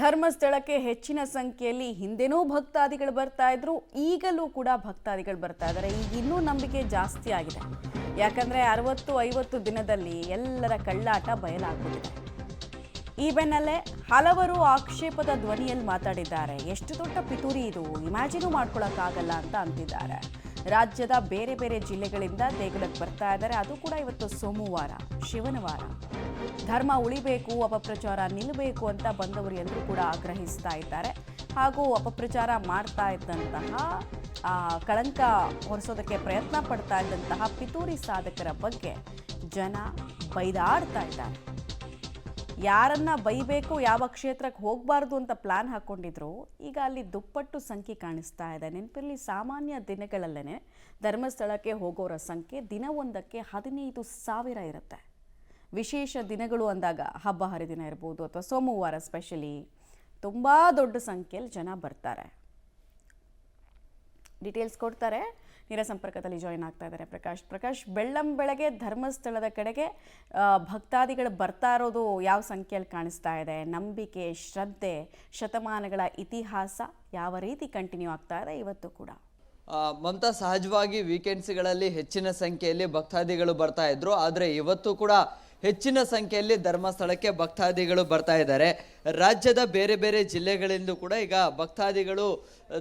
ಧರ್ಮಸ್ಥಳಕ್ಕೆ ಹೆಚ್ಚಿನ ಸಂಖ್ಯೆಯಲ್ಲಿ ಹಿಂದೆನೂ ಭಕ್ತಾದಿಗಳು ಬರ್ತಾ ಇದ್ರು, ಈಗಲೂ ಕೂಡ ಭಕ್ತಾದಿಗಳು ಬರ್ತಾ ಇದ್ದಾರೆ. ಈಗ ಇನ್ನೂ ನಂಬಿಕೆ ಜಾಸ್ತಿ ಆಗಿದೆ. ಯಾಕಂದ್ರೆ 60-50 ದಿನದಲ್ಲಿ ಎಲ್ಲರ ಕಳ್ಳಾಟ ಬಯಲಾಗುತ್ತಿದೆ. ಈ ಬೆನ್ನಲ್ಲೇ ಹಲವರು ಆಕ್ಷೇಪದ ಧ್ವನಿಯಲ್ಲಿ ಮಾತಾಡಿದ್ದಾರೆ. ಎಷ್ಟು ದೊಡ್ಡ ಪಿತೂರಿ ಇದು, ಇಮ್ಯಾಜಿನೂ ಮಾಡ್ಕೊಳ್ಳೋಕ್ಕಾಗಲ್ಲ ಅಂತ ಅಂತಿದ್ದಾರೆ. ರಾಜ್ಯದ ಬೇರೆ ಬೇರೆ ಜಿಲ್ಲೆಗಳಿಂದ ದೇಗುಲಕ್ಕೆ ಬರ್ತಾ ಇದ್ದಾರೆ. ಅದು ಕೂಡ ಇವತ್ತು ಸೋಮವಾರ, ಶಿವನವಾರ. ಧರ್ಮ ಉಳಿಬೇಕು, ಅಪಪ್ರಚಾರ ನಿಲ್ಲಬೇಕು ಅಂತ ಬಂದವರು ಎಲ್ಲರೂ ಕೂಡ ಆಗ್ರಹಿಸ್ತಾ ಇದ್ದಾರೆ. ಹಾಗೂ ಅಪಪ್ರಚಾರ ಮಾಡ್ತಾ ಇದ್ದಂತಹ ಕಳಂಕ ಹೊರಿಸೋದಕ್ಕೆ ಪ್ರಯತ್ನ ಪಡ್ತಾ ಇದ್ದಂತಹ ಪಿತೂರಿ ಸಾಧಕರ ಬಗ್ಗೆ ಜನ ಬೈದಾಡ್ತಾ ಇದ್ದಾರೆ. ಯಾರನ್ನ ಬೈಬೇಕು, ಯಾವ ಕ್ಷೇತ್ರಕ್ಕೆ ಹೋಗಬಾರ್ದು ಅಂತ ಪ್ಲಾನ್ ಹಾಕೊಂಡಿದ್ರು, ಈಗ ಅಲ್ಲಿ ದುಪ್ಪಟ್ಟು ಸಂಖ್ಯೆ ಕಾಣಿಸ್ತಾ ಇದೆ. ನೆನಪಿರಲಿ, ಸಾಮಾನ್ಯ ದಿನಗಳಲ್ಲೇ ಧರ್ಮಸ್ಥಳಕ್ಕೆ ಹೋಗೋರ ಸಂಖ್ಯೆ ದಿನವೊಂದಕ್ಕೆ 15,000 ಇರುತ್ತೆ. ವಿಶೇಷ ದಿನಗಳು ಅಂದಾಗ ಹಬ್ಬ ಹರಿದಿನ ಇರ್ಬೋದು ಅಥವಾ ಸೋಮವಾರ ಸ್ಪೆಷಲಿ ತುಂಬ ದೊಡ್ಡ ಸಂಖ್ಯೆಯಲ್ಲಿ ಜನ ಬರ್ತಾರೆ. ಡೀಟೇಲ್ಸ್ ಕೊಡ್ತಾರೆ. ನೇರ ಸಂಪರ್ಕದಲ್ಲಿ ಜಾಯಿನ್ ಆಗ್ತಾ ಇದ್ದಾರೆ ಪ್ರಕಾಶ್. ಬೆಳ್ಳಂಬೆಳಗ್ಗೆ ಧರ್ಮಸ್ಥಳದ ಕಡೆಗೆ ಭಕ್ತಾದಿಗಳು ಬರ್ತಾ ಇರೋದು ಯಾವ ಸಂಖ್ಯೆಯಲ್ಲಿ ಕಾಣಿಸ್ತಾ ಇದೆ? ನಂಬಿಕೆ, ಶ್ರದ್ಧೆ, ಶತಮಾನಗಳ ಇತಿಹಾಸ ಯಾವ ರೀತಿ ಕಂಟಿನ್ಯೂ ಆಗ್ತಾ ಇದೆ ಇವತ್ತು ಕೂಡ? ಮಮತಾ, ಸಹಜವಾಗಿ ವೀಕೆಂಡ್ಸ್ಗಳಲ್ಲಿ ಹೆಚ್ಚಿನ ಸಂಖ್ಯೆಯಲ್ಲಿ ಭಕ್ತಾದಿಗಳು ಬರ್ತಾ ಇದ್ರು. ಆದರೆ ಇವತ್ತು ಕೂಡ ಹೆಚ್ಚಿನ ಸಂಖ್ಯೆಯಲ್ಲಿ ಧರ್ಮಸ್ಥಳಕ್ಕೆ ಭಕ್ತಾದಿಗಳು ಬರ್ತಾ ಇದ್ದಾರೆ. ರಾಜ್ಯದ ಬೇರೆ ಬೇರೆ ಜಿಲ್ಲೆಗಳಿಂದ ಕೂಡ ಈಗ ಭಕ್ತಾದಿಗಳು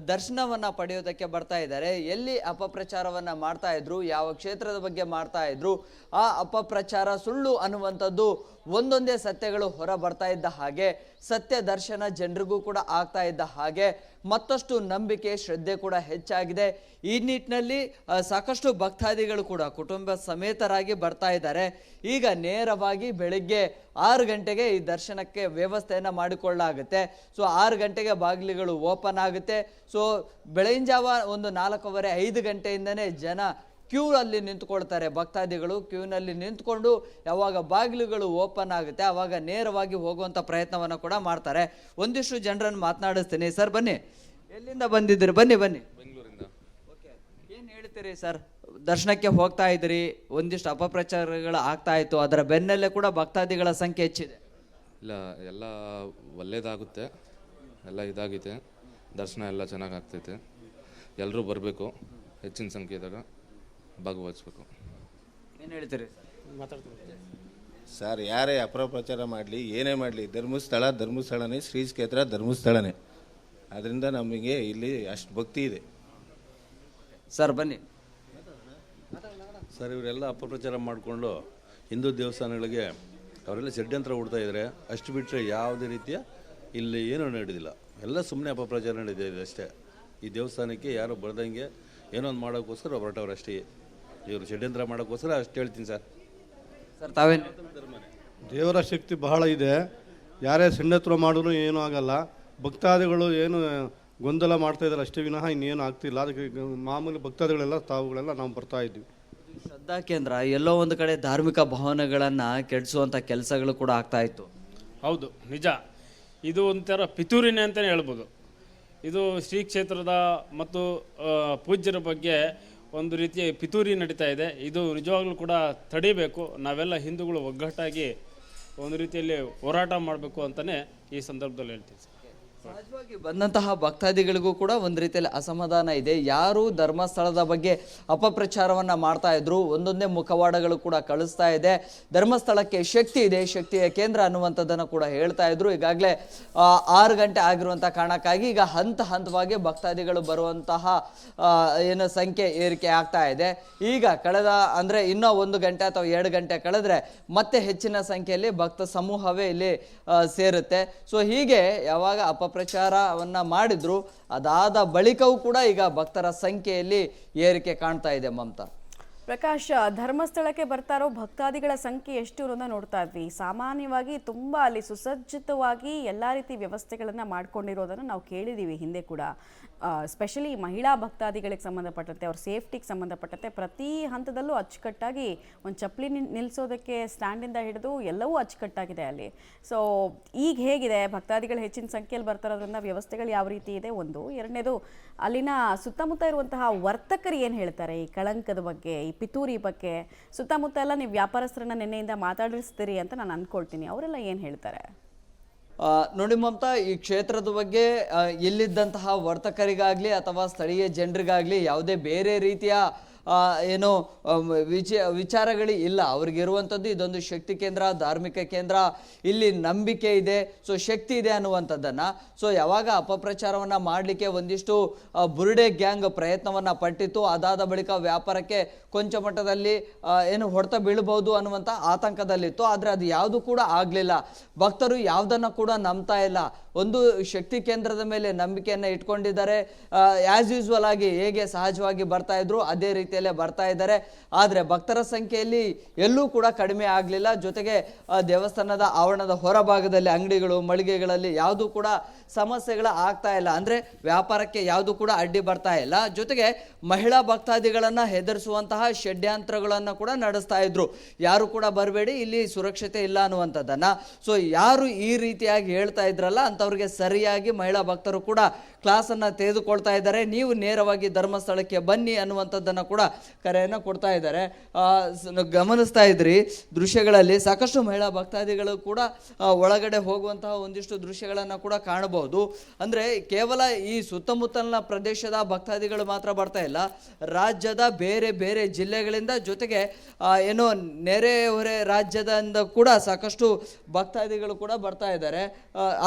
ದರ್ಶನವನ್ನ ಪಡೆಯೋದಕ್ಕೆ ಬರ್ತಾ ಇದ್ದಾರೆ. ಎಲ್ಲಿ ಅಪಪ್ರಚಾರವನ್ನ ಮಾಡ್ತಾ ಇದ್ರು, ಯಾವ ಕ್ಷೇತ್ರದ ಬಗ್ಗೆ ಮಾಡ್ತಾ ಇದ್ರು, ಆ ಅಪಪ್ರಚಾರ ಸುಳ್ಳು ಅನ್ನುವಂಥದ್ದು ಒಂದೊಂದೇ ಸತ್ಯಗಳು ಹೊರ ಬರ್ತಾ ಇದ್ದ ಹಾಗೆ, ಸತ್ಯ ದರ್ಶನ ಜನರಿಗೂ ಕೂಡ ಆಗ್ತಾ ಇದ್ದ ಹಾಗೆ ಮತ್ತಷ್ಟು ನಂಬಿಕೆ, ಶ್ರದ್ಧೆ ಕೂಡ ಹೆಚ್ಚಾಗಿದೆ. ಈ ನಿಟ್ಟಿನಲ್ಲಿ ಸಾಕಷ್ಟು ಭಕ್ತಾದಿಗಳು ಕೂಡ ಕುಟುಂಬ ಸಮೇತರಾಗಿ ಬರ್ತಾ ಇದ್ದಾರೆ. ಈಗ ನೇರವಾಗಿ ಬೆಳಿಗ್ಗೆ 6 ಗಂಟೆಗೆ ಈ ದರ್ಶನಕ್ಕೆ ವ್ಯವಸ್ಥೆಯನ್ನು ಮಾಡಿಕೊಳ್ಳಲಾಗುತ್ತೆ. ಸೊ 6 ಗಂಟೆಗೆ ಬಾಗಿಲುಗಳು ಓಪನ್ ಆಗುತ್ತೆ. ಸೊ ಬೆಳಗಿನ ಜಾವ ಒಂದು 4:15 ಗಂಟೆಯಿಂದನೇ ಜನ ಕ್ಯೂ ಅಲ್ಲಿ ನಿಂತ್ಕೊಳ್ತಾರೆ. ಭಕ್ತಾದಿಗಳು ಕ್ಯೂನಲ್ಲಿ ನಿಂತ್ಕೊಂಡು ಯಾವಾಗ ಬಾಗಿಲುಗಳು ಓಪನ್ ಆಗುತ್ತೆ ಆವಾಗ ನೇರವಾಗಿ ಹೋಗುವಂಥ ಪ್ರಯತ್ನವನ್ನು ಕೂಡ ಮಾಡ್ತಾರೆ. ಒಂದಿಷ್ಟು ಜನರನ್ನು ಮಾತನಾಡಿಸ್ತೀನಿ. ಸರ್ ಬನ್ನಿ, ಎಲ್ಲಿಂದ ಬಂದಿದ್ದೀರಿ? ಬನ್ನಿ. ಬೆಂಗಳೂರಿಂದ. ಓಕೆ, ಏನು ಹೇಳ್ತೀರಿ ಸರ್? ದರ್ಶನಕ್ಕೆ ಹೋಗ್ತಾ ಇದ್ರಿ, ಒಂದಿಷ್ಟು ಅಪಪ್ರಚಾರಗಳು ಆಗ್ತಾ ಇತ್ತು, ಅದರ ಬೆನ್ನಲ್ಲೇ ಕೂಡ ಭಕ್ತಾದಿಗಳ ಸಂಖ್ಯೆ ಹೆಚ್ಚಿದೆ. ಇಲ್ಲ, ಎಲ್ಲ ಒಳ್ಳೇದಾಗುತ್ತೆ, ಎಲ್ಲ ಇದಾಗಿದೆ. ದರ್ಶನ ಎಲ್ಲ ಚೆನ್ನಾಗಿ ಆಗ್ತೈತೆ. ಎಲ್ಲರೂ ಬರಬೇಕು, ಹೆಚ್ಚಿನ ಸಂಖ್ಯೆದಾಗ ಭಾಗವಹಿಸ್ಬೇಕು. ಏನು ಹೇಳ್ತೀರಿ ಸರ್? ಯಾರೇ ಅಪಪ್ರಚಾರ ಮಾಡಲಿ, ಏನೇ ಮಾಡಲಿ, ಧರ್ಮಸ್ಥಳನೇ, ಶ್ರೀ ಕ್ಷೇತ್ರ ಧರ್ಮಸ್ಥಳನೇ. ಅದರಿಂದ ನಮಗೆ ಇಲ್ಲಿ ಅಷ್ಟು ಭಕ್ತಿ ಇದೆ. ಸರ್ ಬನ್ನಿ. ಸರ್, ಇವರೆಲ್ಲ ಅಪಪ್ರಚಾರ ಮಾಡಿಕೊಂಡು ಹಿಂದೂ ದೇವಸ್ಥಾನಗಳಿಗೆ ಅವರೆಲ್ಲ ಷಡ್ಯಂತ್ರ ಹುಡ್ತಾ ಇದ್ದಾರೆ. ಅಷ್ಟು ಬಿಟ್ಟರೆ ಯಾವುದೇ ರೀತಿಯ ಇಲ್ಲಿ ಏನೂ ನಡೆದಿಲ್ಲ. ಎಲ್ಲ ಸುಮ್ಮನೆ ಅಪಪ್ರಚಾರ ನಡೆದಿದೆ ಅಷ್ಟೇ. ಈ ದೇವಸ್ಥಾನಕ್ಕೆ ಯಾರು ಬರ್ದಂಗೆ ಏನೋ ಒಂದು ಮಾಡೋಕ್ಕೋಸ್ಕರ ಹೊರಟವ್ರು ಅಷ್ಟೇ. ಇವರು ಷಡ್ಯಂತ್ರ ಮಾಡೋಕ್ಕೋಸ್ಕರ ಅಷ್ಟು ಹೇಳ್ತೀನಿ ಸರ್. ಸರ್ ತಾವೇನು? ದೇವರ ಶಕ್ತಿ ಬಹಳ ಇದೆ. ಯಾರೇ ಷಡ್ಯಂತ್ರ ಮಾಡಿದ್ರು ಏನೂ ಆಗಲ್ಲ. ಭಕ್ತಾದಿಗಳು ಏನು ಗೊಂದಲ ಮಾಡ್ತಾ ಇದ್ದಾರೆ ಅಷ್ಟೇ ವಿನಃ ಇನ್ನೇನು ಆಗ್ತಿಲ್ಲ. ಅದಕ್ಕೆ ಮಾಮೂಲಿ ಭಕ್ತಾದಿಗಳೆಲ್ಲ ತಾವುಗಳೆಲ್ಲ ನಾವು ಬರ್ತಾ ಇದ್ವಿ. ಶ್ರದ್ಧಾ ಕೇಂದ್ರ ಎಲ್ಲೋ ಒಂದು ಕಡೆ ಧಾರ್ಮಿಕ ಭಾವನೆಗಳನ್ನು ಕೆಡಿಸುವಂಥ ಕೆಲಸಗಳು ಕೂಡ ಆಗ್ತಾ ಇತ್ತು. ಹೌದು, ನಿಜ. ಇದು ಒಂಥರ ಪಿತೂರಿನೇ ಅಂತಲೇ ಹೇಳ್ಬೋದು. ಇದು ಶ್ರೀ ಕ್ಷೇತ್ರದ ಮತ್ತು ಪೂಜ್ಯರ ಬಗ್ಗೆ ಒಂದು ರೀತಿಯ ಪಿತೂರಿ ನಡೀತಾ ಇದೆ. ಇದು ನಿಜವಾಗ್ಲೂ ಕೂಡ ತಡಿಬೇಕು. ನಾವೆಲ್ಲ ಹಿಂದೂಗಳು ಒಗ್ಗಟ್ಟಾಗಿ ಒಂದು ರೀತಿಯಲ್ಲಿ ಹೋರಾಟ ಮಾಡಬೇಕು ಅಂತಲೇ ಈ ಸಂದರ್ಭದಲ್ಲಿ ಹೇಳ್ತೀನಿ. ಸಹಜವಾಗಿ ಬಂದಂತಹ ಭಕ್ತಾದಿಗಳಿಗೂ ಕೂಡ ಒಂದು ರೀತಿಯಲ್ಲಿ ಅಸಮಾಧಾನ ಇದೆ. ಯಾರು ಧರ್ಮಸ್ಥಳದ ಬಗ್ಗೆ ಅಪಪ್ರಚಾರವನ್ನು ಮಾಡ್ತಾ ಇದ್ರು, ಒಂದೊಂದೇ ಮುಖವಾಡಗಳು ಕೂಡ ಕಳಿಸ್ತಾ ಇದೆ. ಧರ್ಮಸ್ಥಳಕ್ಕೆ ಶಕ್ತಿ ಇದೆ, ಶಕ್ತಿಯ ಕೇಂದ್ರ ಅನ್ನುವಂಥದ್ದನ್ನು ಕೂಡ ಹೇಳ್ತಾ ಇದ್ರು. ಈಗಾಗಲೇ 6 ಗಂಟೆ ಆಗಿರುವಂಥ ಕಾರಣಕ್ಕಾಗಿ ಈಗ ಹಂತವಾಗಿ ಭಕ್ತಾದಿಗಳು ಬರುವಂತಹ ಏನು ಸಂಖ್ಯೆ ಏರಿಕೆ ಆಗ್ತಾ ಇದೆ. ಈಗ ಕಳೆದ ಅಂದರೆ ಇನ್ನೂ 1 ಗಂಟೆ ಅಥವಾ 2 ಗಂಟೆ ಕಳೆದ್ರೆ ಮತ್ತೆ ಹೆಚ್ಚಿನ ಸಂಖ್ಯೆಯಲ್ಲಿ ಭಕ್ತ ಸಮೂಹವೇ ಇಲ್ಲಿ ಸೇರುತ್ತೆ. ಸೊ ಹೀಗೆ ಯಾವಾಗ ಅಪಪ್ರಚಾರವನ್ನ ಮಾಡಿದ್ರು, ಅದಾದ ಬಳಿಕವೂ ಕೂಡ ಈಗ ಭಕ್ತರ ಸಂಖ್ಯೆಯಲ್ಲಿ ಏರಿಕೆ ಕಾಣ್ತಾ ಇದೆ. ಮಮತಾ, ಪ್ರಕಾಶ್, ಧರ್ಮಸ್ಥಳಕ್ಕೆ ಬರ್ತಾರೋ ಭಕ್ತಾದಿಗಳ ಸಂಖ್ಯೆ ಎಷ್ಟು ಅನ್ನೋದನ್ನ ನೋಡ್ತಾ ಇದ್ವಿ. ಸಾಮಾನ್ಯವಾಗಿ ತುಂಬ ಅಲ್ಲಿ ಸುಸಜ್ಜಿತವಾಗಿ ಎಲ್ಲ ರೀತಿ ವ್ಯವಸ್ಥೆಗಳನ್ನು ಮಾಡ್ಕೊಂಡಿರೋದನ್ನು ನಾವು ಕೇಳಿದ್ದೀವಿ ಹಿಂದೆ ಕೂಡ. ಸ್ಪೆಷಲಿ ಮಹಿಳಾ ಭಕ್ತಾದಿಗಳಿಗೆ ಸಂಬಂಧಪಟ್ಟಂತೆ, ಅವ್ರ ಸೇಫ್ಟಿಗೆ ಸಂಬಂಧಪಟ್ಟಂತೆ ಪ್ರತಿ ಹಂತದಲ್ಲೂ ಅಚ್ಚುಕಟ್ಟಾಗಿ ಒಂದು ಚಪ್ಪಲಿ ನಿಲ್ಲಿಸೋದಕ್ಕೆ ಸ್ಟ್ಯಾಂಡಿಂದ ಹಿಡಿದು ಎಲ್ಲವೂ ಅಚ್ಚುಕಟ್ಟಾಗಿದೆ ಅಲ್ಲಿ. ಸೊ ಈಗ ಹೇಗಿದೆ? ಭಕ್ತಾದಿಗಳು ಹೆಚ್ಚಿನ ಸಂಖ್ಯೆಯಲ್ಲಿ ಬರ್ತಾರೋದ್ರಿಂದ ವ್ಯವಸ್ಥೆಗಳು ಯಾವ ರೀತಿ ಇದೆ? ಒಂದು. ಎರಡನೇದು, ಅಲ್ಲಿನ ಸುತ್ತಮುತ್ತ ಇರುವಂತಹ ವರ್ತಕರು ಏನು ಹೇಳ್ತಾರೆ ಈ ಕಳಂಕದ ಬಗ್ಗೆ, ಈ ಪಿತೂರಿ ಬಗ್ಗೆ? ಸುತ್ತಮುತ್ತ ಎಲ್ಲ ನೀವು ವ್ಯಾಪಾರಸ್ಥರನ್ನ ನಿನ್ನೆಯಿಂದ ಮಾತಾಡಿಸ್ತೀರಿ ಅಂತ ನಾನು ಅಂದ್ಕೊಳ್ತೀನಿ. ಅವರೆಲ್ಲ ಏನು ಹೇಳ್ತಾರೆ? ನೋಡಿ ಮಮತಾ, ಈ ಕ್ಷೇತ್ರದ ಬಗ್ಗೆ ಇಲ್ಲಿದ್ದಂತಹ ವರ್ತಕರಿಗಾಗ್ಲಿ ಅಥವಾ ಸ್ಥಳೀಯ ಜನರಿಗಾಗ್ಲಿ ಯಾವುದೇ ಬೇರೆ ರೀತಿಯ ಏನು ವಿಚಾರಗಳು ಇಲ್ಲ. ಅವ್ರಿಗಿರುವಂಥದ್ದು ಇದೊಂದು ಶಕ್ತಿ ಕೇಂದ್ರ, ಧಾರ್ಮಿಕ ಕೇಂದ್ರ, ಇಲ್ಲಿ ನಂಬಿಕೆ ಇದೆ, ಸೊ ಶಕ್ತಿ ಇದೆ ಅನ್ನುವಂಥದ್ದನ್ನು. ಸೊ ಯಾವಾಗ ಅಪಪ್ರಚಾರವನ್ನು ಮಾಡಲಿಕ್ಕೆ ಒಂದಿಷ್ಟು ಬುರುಡೆ ಗ್ಯಾಂಗ್ ಪ್ರಯತ್ನವನ್ನು ಪಟ್ಟಿತ್ತು, ಅದಾದ ಬಳಿಕ ವ್ಯಾಪಾರಕ್ಕೆ ಕೊಂಚ ಮಟ್ಟದಲ್ಲಿ ಏನು ಹೊಡೆತ ಬೀಳ್ಬೋದು ಅನ್ನುವಂಥ ಆತಂಕದಲ್ಲಿತ್ತು. ಆದರೆ ಅದು ಯಾವುದು ಕೂಡ ಆಗಲಿಲ್ಲ. ಭಕ್ತರು ಯಾವುದನ್ನು ಕೂಡ ನಂಬ್ತಾ ಇಲ್ಲ. ಒಂದು ಶಕ್ತಿ ಕೇಂದ್ರದ ಮೇಲೆ ನಂಬಿಕೆಯನ್ನು ಇಟ್ಕೊಂಡಿದ್ದಾರೆ. ಆ್ಯಸ್ ಯೂಸ್ವಲ್ ಆಗಿ ಹೇಗೆ ಸಹಜವಾಗಿ ಬರ್ತಾ ಇದ್ರು ಅದೇ ರೀತಿಯಲ್ಲೇ ಬರ್ತಾ ಇದ್ದಾರೆ. ಆದರೆ ಭಕ್ತರ ಸಂಖ್ಯೆಯಲ್ಲಿ ಎಲ್ಲೂ ಕೂಡ ಕಡಿಮೆ ಆಗಲಿಲ್ಲ. ಜೊತೆಗೆ ದೇವಸ್ಥಾನದ ಆವರಣದ ಹೊರಭಾಗದಲ್ಲಿ ಅಂಗಡಿಗಳು, ಮಳಿಗೆಗಳಲ್ಲಿ ಯಾವುದೂ ಕೂಡ ಸಮಸ್ಯೆಗಳು ಆಗ್ತಾ ಇಲ್ಲ. ಅಂದರೆ ವ್ಯಾಪಾರಕ್ಕೆ ಯಾವುದು ಕೂಡ ಅಡ್ಡಿ ಬರ್ತಾ ಇಲ್ಲ. ಜೊತೆಗೆ ಮಹಿಳಾ ಭಕ್ತಾದಿಗಳನ್ನು ಹೆದರಿಸುವಂತಹ ಷಡ್ಯಂತ್ರಗಳನ್ನು ಕೂಡ ನಡೆಸ್ತಾ ಇದ್ರು. ಯಾರು ಕೂಡ ಬರಬೇಡಿ, ಇಲ್ಲಿ ಸುರಕ್ಷತೆ ಇಲ್ಲ ಅನ್ನುವಂಥದ್ದನ್ನು. ಸೊ ಯಾರು ಈ ರೀತಿಯಾಗಿ ಹೇಳ್ತಾ ಇದ್ರಲ್ಲ ಅಂಥವ್ರಿಗೆ ಸರಿಯಾಗಿ ಮಹಿಳಾ ಭಕ್ತರು ಕೂಡ ಕ್ಲಾಸನ್ನು ತೆಗೆದುಕೊಳ್ತಾ ಇದ್ದಾರೆ. ನೀವು ನೇರವಾಗಿ ಧರ್ಮಸ್ಥಳಕ್ಕೆ ಬನ್ನಿ ಅನ್ನುವಂಥದ್ದನ್ನು ಕೂಡ ಕರೆಯನ್ನು ಕೊಡ್ತಾ ಇದ್ದಾರೆ. ಗಮನಿಸ್ತಾ ಇದ್ರಿ ದೃಶ್ಯಗಳಲ್ಲಿ ಸಾಕಷ್ಟು ಮಹಿಳಾ ಭಕ್ತಾದಿಗಳು ಕೂಡ ಒಳಗಡೆ ಹೋಗುವಂತಹ ಒಂದಿಷ್ಟು ದೃಶ್ಯಗಳನ್ನು ಕೂಡ ಕಾಣಬಹುದು. ಅಂದರೆ ಕೇವಲ ಈ ಸುತ್ತಮುತ್ತಲಿನ ಪ್ರದೇಶದ ಭಕ್ತಾದಿಗಳು ಮಾತ್ರ ಬರ್ತಾ ಇಲ್ಲ, ರಾಜ್ಯದ ಬೇರೆ ಬೇರೆ ಜಿಲ್ಲೆಗಳಿಂದ, ಜೊತೆಗೆ ಏನೋ ನೆರೆ ಹೊರೆ ರಾಜ್ಯದಿಂದ ಕೂಡ ಸಾಕಷ್ಟು ಭಕ್ತಾದಿಗಳು ಕೂಡ ಬರ್ತಾ ಇದ್ದಾರೆ.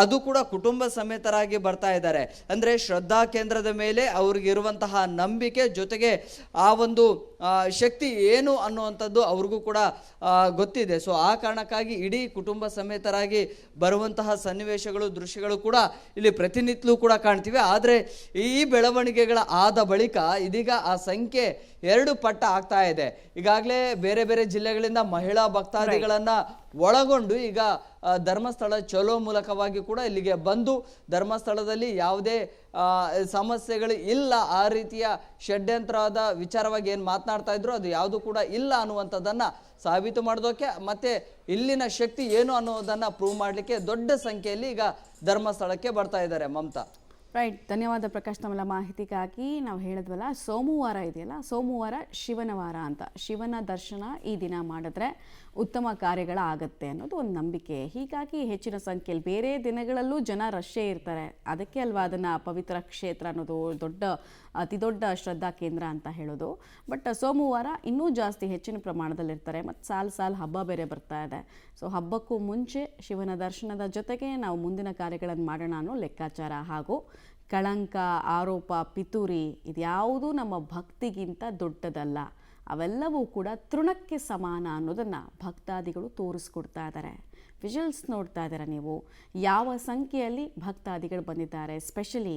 ಅದು ಕೂಡ ಕುಟುಂಬ ಸಮೇತರಾಗಿ ಬರ್ತಾ ಇದ್ದಾರೆ. ಅಂದರೆ ಶ್ರದ್ಧಾ ಕೇಂದ್ರದ ಮೇಲೆ ಅವ್ರಿಗಿರುವಂತಹ ನಂಬಿಕೆ, ಜೊತೆಗೆ ಆ ಒಂದು ಶಕ್ತಿ ಏನು ಅನ್ನುವಂಥದ್ದು ಅವ್ರಿಗೂ ಕೂಡ ಗೊತ್ತಿದೆ. ಸೊ ಆ ಕಾರಣಕ್ಕಾಗಿ ಇಡೀ ಕುಟುಂಬ ಸಮೇತರಾಗಿ ಬರುವಂತಹ ಸನ್ನಿವೇಶಗಳು, ದೃಶ್ಯಗಳು ಕೂಡ ಇಲ್ಲಿ ಪ್ರತಿನಿತ್ಯವೂ ಕೂಡ ಕಾಣ್ತೀವಿ. ಆದರೆ ಈ ಬೆಳವಣಿಗೆಗಳ ಆದ ಬಳಿಕ ಇದೀಗ ಆ ಸಂಖ್ಯೆ 2 ಪಟ್ಟ ಆಗ್ತಾ ಇದೆ. ಈಗಾಗಲೇ ಬೇರೆ ಬೇರೆ ಜಿಲ್ಲೆಗಳಿಂದ ಮಹಿಳಾ ಭಕ್ತಾದಿಗಳನ್ನು ಒಳಗೊಂಡು ಈಗ ಧರ್ಮಸ್ಥಳ ಚಲೋ ಮೂಲಕವಾಗಿ ಕೂಡ ಇಲ್ಲಿಗೆ ಬಂದು ಧರ್ಮಸ್ಥಳದಲ್ಲಿ ಯಾವುದೇ ಸಮಸ್ಯೆಗಳು ಇಲ್ಲ, ಆ ರೀತಿಯ ಷಡ್ಯಂತ್ರದ ವಿಚಾರವಾಗಿ ಏನು ಮಾತನಾಡ್ತಾ ಇದ್ರು ಅದು ಯಾವುದು ಕೂಡ ಇಲ್ಲ ಅನ್ನುವಂಥದ್ದನ್ನು ಸಾಬೀತು ಮಾಡೋದಕ್ಕೆ, ಮತ್ತೆ ಇಲ್ಲಿನ ಶಕ್ತಿ ಏನು ಅನ್ನೋದನ್ನು ಪ್ರೂವ್ ಮಾಡಲಿಕ್ಕೆ ದೊಡ್ಡ ಸಂಖ್ಯೆಯಲ್ಲಿ ಈಗ ಧರ್ಮಸ್ಥಳಕ್ಕೆ ಬರ್ತಾ ಇದ್ದಾರೆ. ಮಮತಾ. ರೈಟ್, ಧನ್ಯವಾದ ಪ್ರಕಾಶ್. ನಮ್ಮೆಲ್ಲ ಮಾಹಿತಿಗಾಗಿ ನಾವು ಹೇಳಿದ್ವಲ್ಲ, ಸೋಮವಾರ ಇದೆಯಲ್ಲ, ಸೋಮವಾರ ಶಿವನ ವಾರ ಅಂತ. ಶಿವನ ದರ್ಶನ ಈ ದಿನ ಮಾಡಿದ್ರೆ ಉತ್ತಮ ಕಾರ್ಯಗಳಾಗತ್ತೆ ಅನ್ನೋದು ಒಂದು ನಂಬಿಕೆ. ಹೀಗಾಗಿ ಹೆಚ್ಚಿನ ಸಂಖ್ಯೆಯಲ್ಲಿ ಬೇರೆ ದಿನಗಳಲ್ಲೂ ಜನ ರಶ್ಶೇ ಇರ್ತಾರೆ. ಅದಕ್ಕೆ ಅಲ್ವಾ ಅದನ್ನು ಪವಿತ್ರ ಕ್ಷೇತ್ರ ಅನ್ನೋದು ಅತಿ ದೊಡ್ಡ ಶ್ರದ್ಧಾ ಕೇಂದ್ರ ಅಂತ ಹೇಳೋದು. ಬಟ್ ಸೋಮವಾರ ಇನ್ನೂ ಜಾಸ್ತಿ ಹೆಚ್ಚಿನ ಪ್ರಮಾಣದಲ್ಲಿರ್ತಾರೆ. ಮತ್ತು ಸಾಲು ಹಬ್ಬ ಬೇರೆ ಬರ್ತಾ ಇದೆ. ಸೊ ಹಬ್ಬಕ್ಕೂ ಮುಂಚೆ ಶಿವನ ದರ್ಶನದ ಜೊತೆಗೆ ನಾವು ಮುಂದಿನ ಕಾರ್ಯಗಳನ್ನು ಮಾಡೋಣ ಅನ್ನೋ ಲೆಕ್ಕಾಚಾರ. ಹಾಗೂ ಕಳಂಕ, ಆರೋಪ, ಪಿತೂರಿ ಇದ್ಯಾವುದೂ ನಮ್ಮ ಭಕ್ತಿಗಿಂತ ದೊಡ್ಡದಲ್ಲ. ಅವೆಲ್ಲವೂ ಕೂಡ ತೃಣಕ್ಕೆ ಸಮಾನ ಅನ್ನೋದನ್ನು ಭಕ್ತಾದಿಗಳು ತೋರಿಸ್ಕೊಡ್ತಾ ಇದ್ದಾರೆ. ವಿಜುವಲ್ಸ್ ನೋಡ್ತಾ ಇದ್ದೀರಾ ನೀವು, ಯಾವ ಸಂಖ್ಯೆಯಲ್ಲಿ ಭಕ್ತಾದಿಗಳು ಬಂದಿದ್ದಾರೆ. ಸ್ಪೆಷಲಿ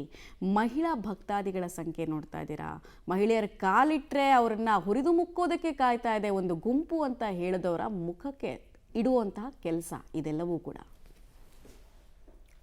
ಮಹಿಳಾ ಭಕ್ತಾದಿಗಳ ಸಂಖ್ಯೆ ನೋಡ್ತಾ ಇದ್ದೀರಾ. ಮಹಿಳೆಯರ ಕಾಲಿಟ್ಟರೆ ಅವರನ್ನು ಹುರಿದು ಮುಕ್ಕೋದಕ್ಕೆ ಕಾಯ್ತಾ ಇದೆ ಒಂದು ಗುಂಪು ಅಂತ ಹೇಳಿದವರ ಮುಖಕ್ಕೆ ಇಡುವಂತಹ ಕೆಲಸ ಇದೆಲ್ಲವೂ ಕೂಡ.